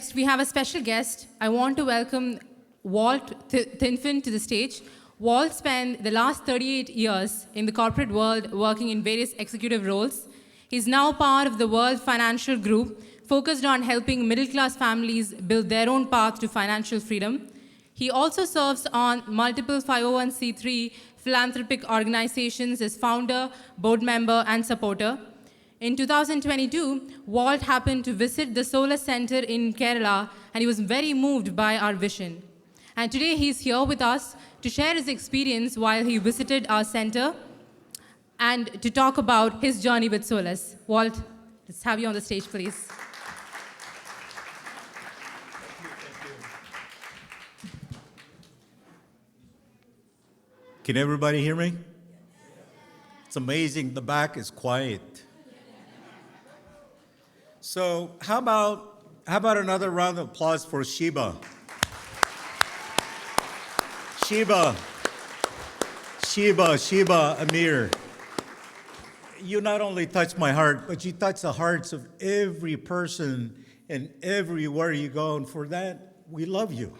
Next, we have a special guest. I want to welcome Walt Thinfin to the stage. Walt spent the last 38 years in the corporate world working in various executive roles. He's now part of the World Financial Group, focused on helping middle-class families build their own path to financial freedom. He also serves on multiple 501c3 philanthropic organizations as founder, board member, and supporter. In 2022, Walt happened to visit the Solace Center in Kerala, and he was very moved by our vision. And today he's here with us to share his experience while he visited our center and to talk about his journey with Solace. Walt, let's have you on the stage, please. Can everybody hear me? It's amazing, the back is quiet. So how about another round of applause for Sheba? Sheba, Amir. You not only touch my heart, but you touch the hearts of every person and everywhere you go, and for that, we love you.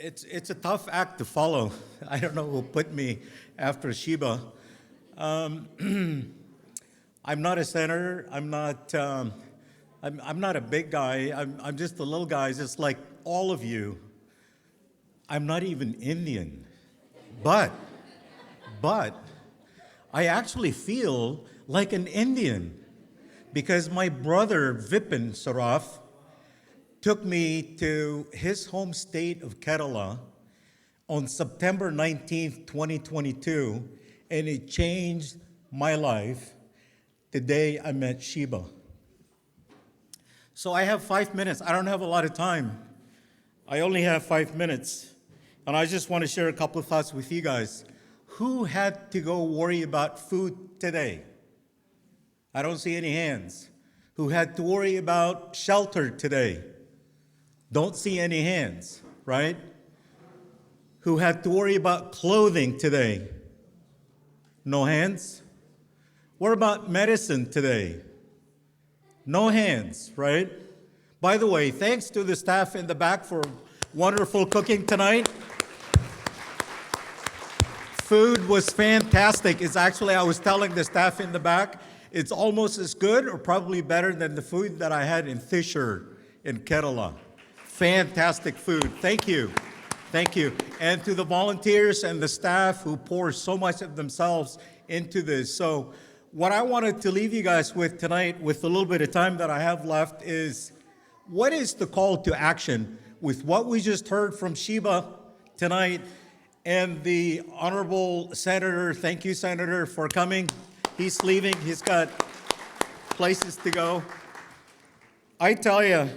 It's a tough act to follow. I don't know who put me after Sheba. I'm not a senator. I'm not a big guy. I'm just a little guy, just like all of you. I'm not even Indian, but I actually feel like an Indian because my brother Vipin Saraf took me to his home state of Kerala on September 19th, 2022, and it changed my life the day I met Sheba. So I have 5 minutes. I don't have a lot of time. I only have 5 minutes. And I just want to share a couple of thoughts with you guys. Who had to go worry about food today? I don't see any hands. Who had to worry about shelter today? Don't see any hands, right? Who had to worry about clothing today? No hands? What about medicine today? No hands, right? By the way, thanks to the staff in the back for wonderful cooking tonight. Food was fantastic. It's actually, I was telling the staff in the back, it's almost as good or probably better than the food that I had in Fisher in Kerala. Fantastic food. Thank you. Thank you. And to the volunteers and the staff who pour so much of themselves into this. So what I wanted to leave you guys with tonight, with the little bit of time that I have left, is what is the call to action with what we just heard from Sheba tonight and the Honorable Senator. Thank you, Senator, for coming. He's leaving. He's got places to go. I tell you,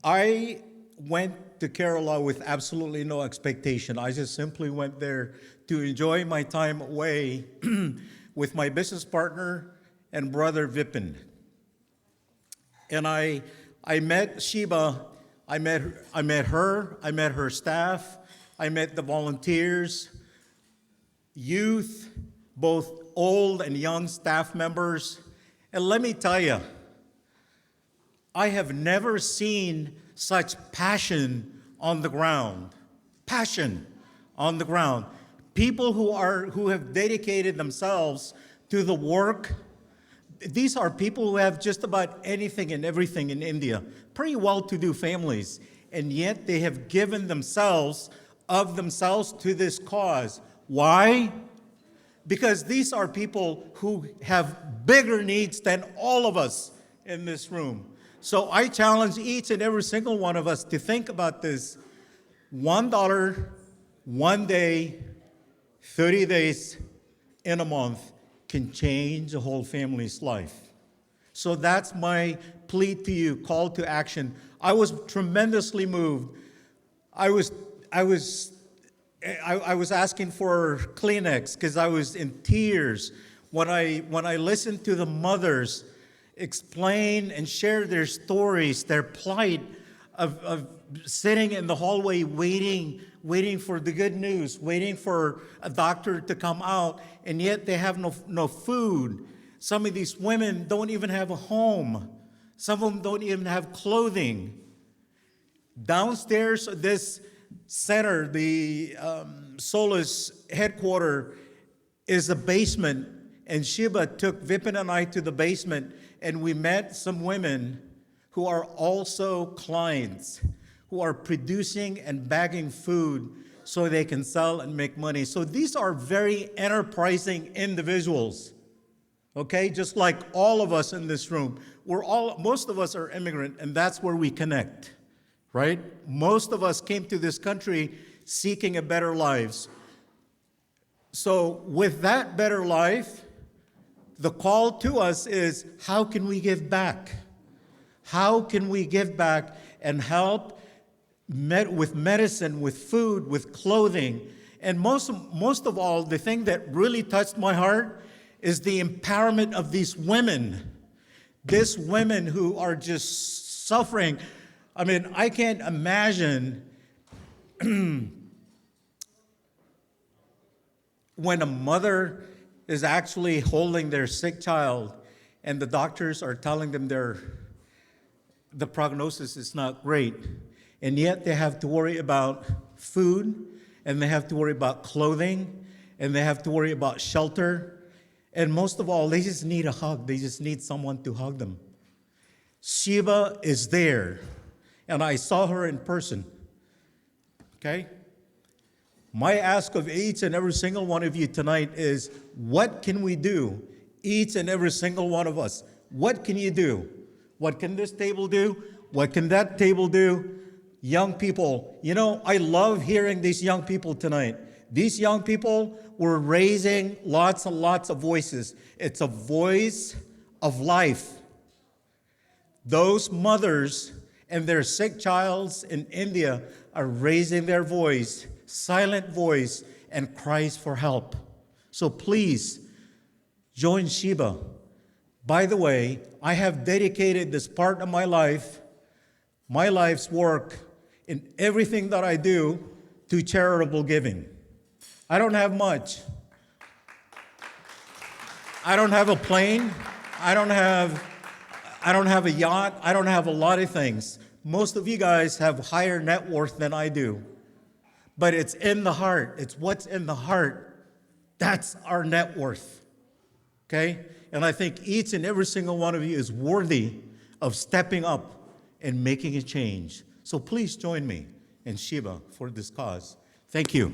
I went to Kerala with absolutely no expectation. I just simply went there to enjoy my time away with my business partner and brother Vipin. And I met Sheba, I met her, I met her staff, I met the volunteers, youth, both old and young staff members. And let me tell you, I have never seen such passion on the ground. Passion on the ground. People who have dedicated themselves to the work. These are people who have just about anything and everything in India. Pretty well-to-do families. And yet they have given themselves to this cause. Why? Because these are people who have bigger needs than all of us in this room. So I challenge each and every single one of us to think about this. $1, 1 day, 30 days in a month can change a whole family's life. So that's my plea to you, call to action. I was tremendously moved. I was asking for Kleenex because I was in tears when I listened to the mothers explain and share their stories, their plight of sitting in the hallway waiting waiting for the good news, waiting for a doctor to come out, and yet they have no food. Some of these women don't even have a home. Some of them don't even have clothing. Downstairs of this center, the Solace headquarters, is a basement, and Shiba took Vipin and I to the basement, and we met some women who are also clients, who are producing and bagging food so they can sell and make money. So these are very enterprising individuals, okay? Just like all of us in this room. Most of us are immigrant, and that's where we connect, right? Most of us came to this country seeking a better lives. So with that better life, the call to us is, how can we give back? How can we give back and help with medicine, with food, with clothing? And most of all, the thing that really touched my heart is the empowerment of these women. These women who are just suffering. I mean, I can't imagine when a mother is actually holding their sick child and the doctors are telling them the prognosis is not great, and yet they have to worry about food, and they have to worry about clothing, and they have to worry about shelter, and most of all, they just need a hug. They just need someone to hug them. Sheba is there, and I saw her in person, okay? My ask of each and every single one of you tonight is, what can we do? Each and every single one of us. What can you do? What can this table do? What can that table do? Young people, you know, I love hearing these young people tonight. These young people were raising lots and lots of voices. It's a voice of life. Those mothers and their sick childs in India are raising their voice, silent voice, and cries for help. So please, join Sheba. By the way, I have dedicated this part of my life's work, in everything that I do, to charitable giving. I don't have much. I don't have a plane. I don't have a yacht. I don't have a lot of things. Most of you guys have higher net worth than I do. But it's in the heart. It's what's in the heart. That's our net worth. Okay? And I think each and every single one of you is worthy of stepping up and making a change. So please join me in Sheba for this cause. Thank you.